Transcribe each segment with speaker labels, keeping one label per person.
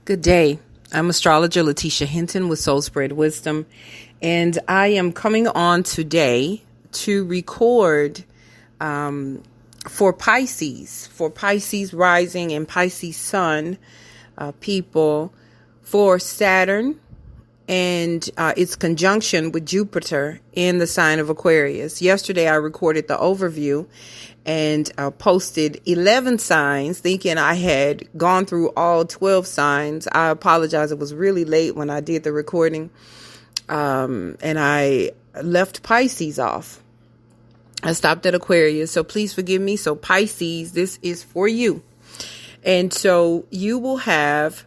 Speaker 1: Good day. I'm astrologer Lateesha Hinton with Soul Spread Wisdom, and I am coming on today to record for Pisces rising and Pisces sun people for Saturn and its conjunction with Jupiter in the sign of Aquarius. Yesterday I recorded the overview and posted 11 signs, thinking I had gone through all 12 signs. I apologize. It was really late when I did the recording, and I left Pisces off. I stopped at Aquarius, so please forgive me. So Pisces, this is for you. And so you will have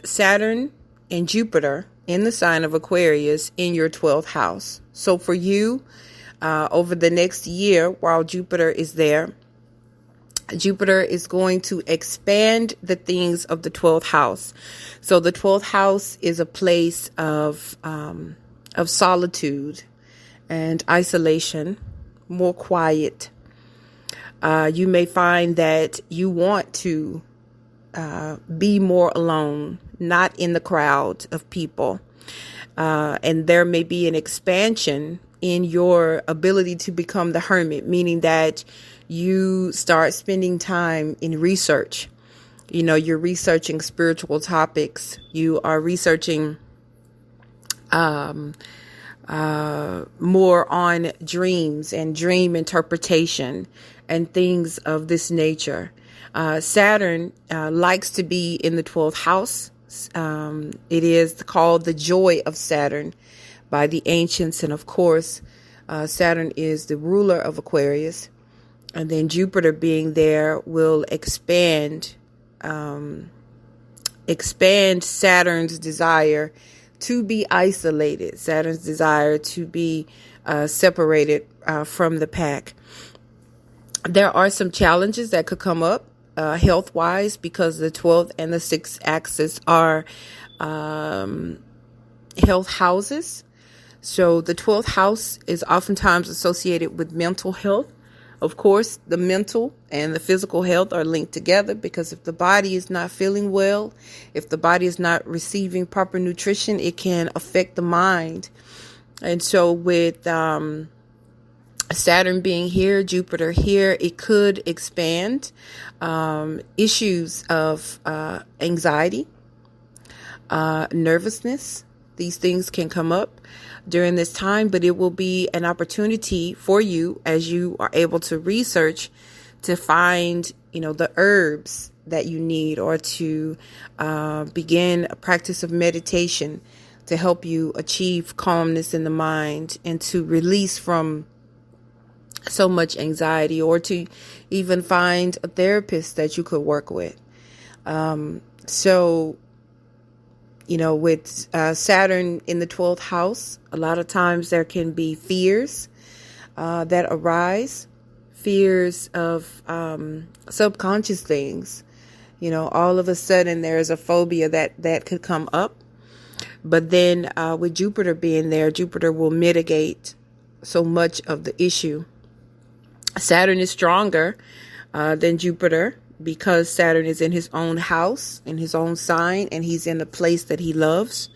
Speaker 1: Saturn and Jupiter in the sign of Aquarius in your 12th house. So for you, over the next year, while Jupiter is there, Jupiter is going to expand the things of the 12th house. So the 12th house is a place of solitude and isolation, more quiet. You may find that you want to be more alone, not in the crowd of people. And there may be an expansion in your ability to become the hermit, meaning that you start spending time in research. You know, you're researching spiritual topics. You are researching more on dreams and dream interpretation and things of this nature. Saturn likes to be in the 12th house. It is called the joy of Saturn by the ancients. And of course, Saturn is the ruler of Aquarius. And then Jupiter being there will expand Saturn's desire to be isolated, Saturn's desire to be separated from the pack. There are some challenges that could come up health-wise, because the 12th and the 6th axis are health houses. So the 12th house is oftentimes associated with mental health. Of course, the mental and the physical health are linked together, because if the body is not feeling well, if the body is not receiving proper nutrition, it can affect the mind. And so with Saturn being here, Jupiter here, it could expand issues of anxiety, nervousness. These things can come up during this time, but it will be an opportunity for you, as you are able to research, to find, the herbs that you need, or to begin a practice of meditation to help you achieve calmness in the mind and to release from so much anxiety, or to even find a therapist that you could work with. With Saturn in the 12th house, a lot of times there can be fears that arise, fears of subconscious things. All of a sudden there is a phobia that could come up. But then with Jupiter being there, Jupiter will mitigate so much of the issue. Saturn is stronger than Jupiter, because Saturn is in his own house, in his own sign, and he's in a place that he loves.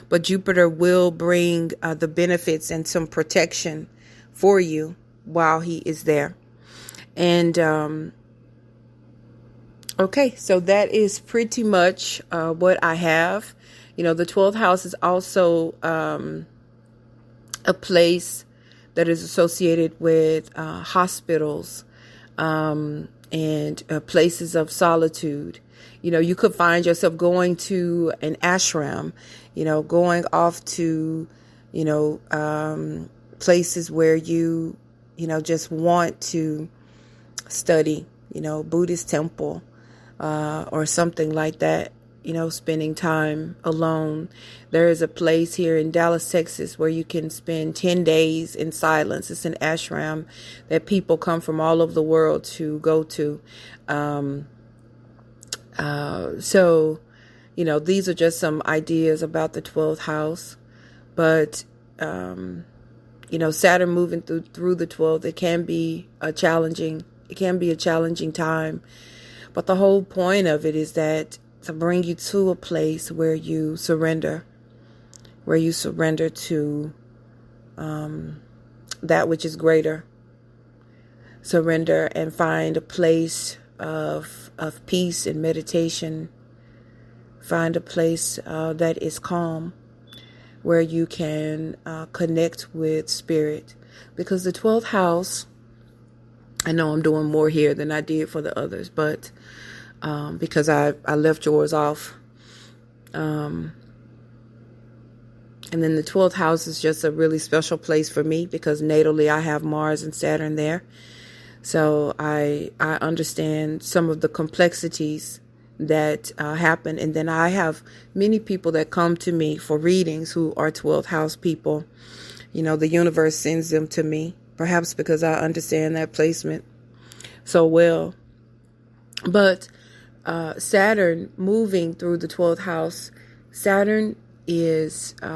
Speaker 1: But Jupiter will bring the benefits and some protection for you while he is there. And okay, so that is pretty much what I have. The 12th house is also a place that is associated with hospitals, and places of solitude. You could find yourself going to an ashram, going off to, places where you just want to study, Buddhist temple, or something like that, spending time alone. There is a place here in Dallas, Texas, where you can spend 10 days in silence. It's an ashram that people come from all over the world to go to. These are just some ideas about the 12th house. But, Saturn moving through the 12th, it can be a challenging time. But the whole point of it is that to bring you to a place where you surrender to that which is greater. Surrender and find a place of peace and meditation. Find a place that is calm, where you can connect with spirit. Because the 12th house, I know I'm doing more here than I did for the others, but because I left yours off. And then the 12th house is just a really special place for me because natally I have Mars and Saturn there. So I understand some of the complexities that happen. And then I have many people that come to me for readings who are 12th house people. You know, the universe sends them to me, perhaps because I understand that placement so well. But Saturn moving through the 12th house, Saturn is, he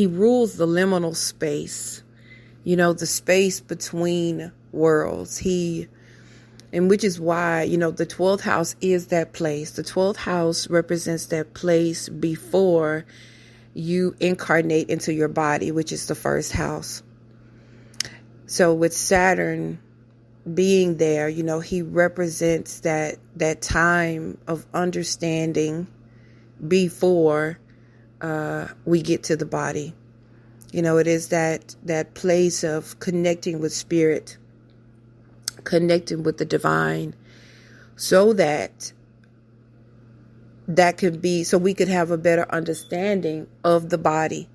Speaker 1: rules the liminal space, you know, the space between worlds. And which is why, you know, the 12th house is that place. The 12th house represents that place before you incarnate into your body, which is the first house. So with Saturn being there, you know, he represents that time of understanding before we get to the body. You know, it is that place of connecting with spirit, connecting with the divine, so that could be, so we could have a better understanding of the body,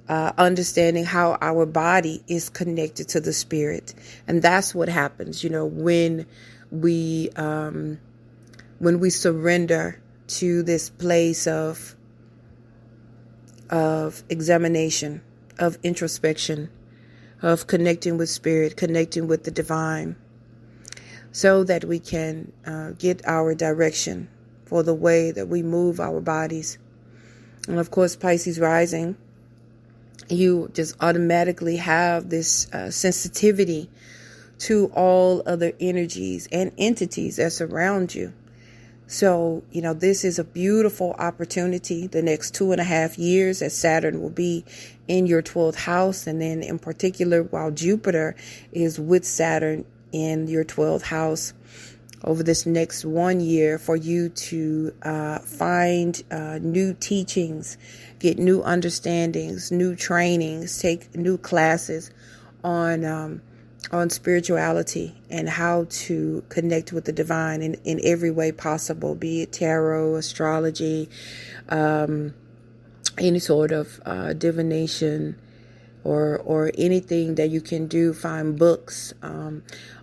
Speaker 1: understanding how our body is connected to the spirit. And that's what happens, you know, when we surrender to this place of examination, of introspection, of connecting with spirit, connecting with the divine, so that we can get our direction for the way that we move our bodies. And of course, Pisces rising, you just automatically have this sensitivity to all other energies and entities that surround you. So, you know, this is a beautiful opportunity the next 2.5 years, as Saturn will be in your 12th house. And then in particular, while Jupiter is with Saturn in your 12th house, over this next 1 year, for you to find new teachings, get new understandings, new trainings, take new classes on spirituality and how to connect with the divine in every way possible, be it tarot, astrology, any sort of divination, or anything that you can do. Find books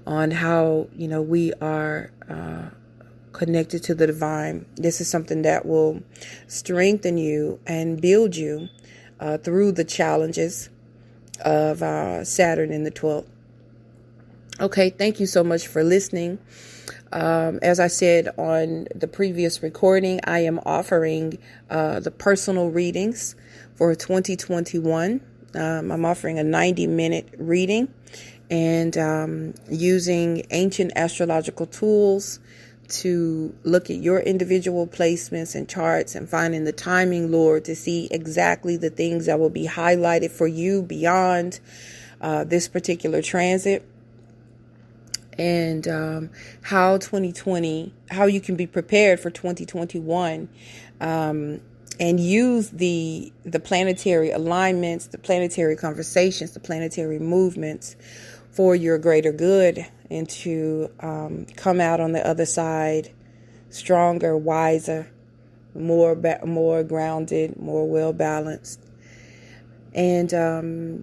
Speaker 1: on how, you know, we are connected to the divine. This is something that will strengthen you and build you through the challenges of Saturn in the 12th. Okay, thank you so much for listening. As I said on the previous recording, I am offering the personal readings for 2021. I'm offering a 90-minute reading and using ancient astrological tools to look at your individual placements and charts and finding the timing, Lord, to see exactly the things that will be highlighted for you beyond this particular transit. And how you can be prepared for 2021, and use the planetary alignments, the planetary conversations, the planetary movements for your greater good, and to come out on the other side stronger, wiser, more grounded, more well balanced. And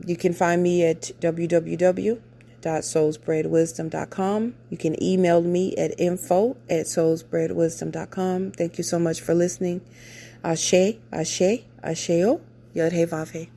Speaker 1: you can find me at www.soulsbreadwisdom.com. You can email me at info@soulsbreadwisdom.com. Thank you so much for listening. Ase Ase Ase O, Yod He Vav He.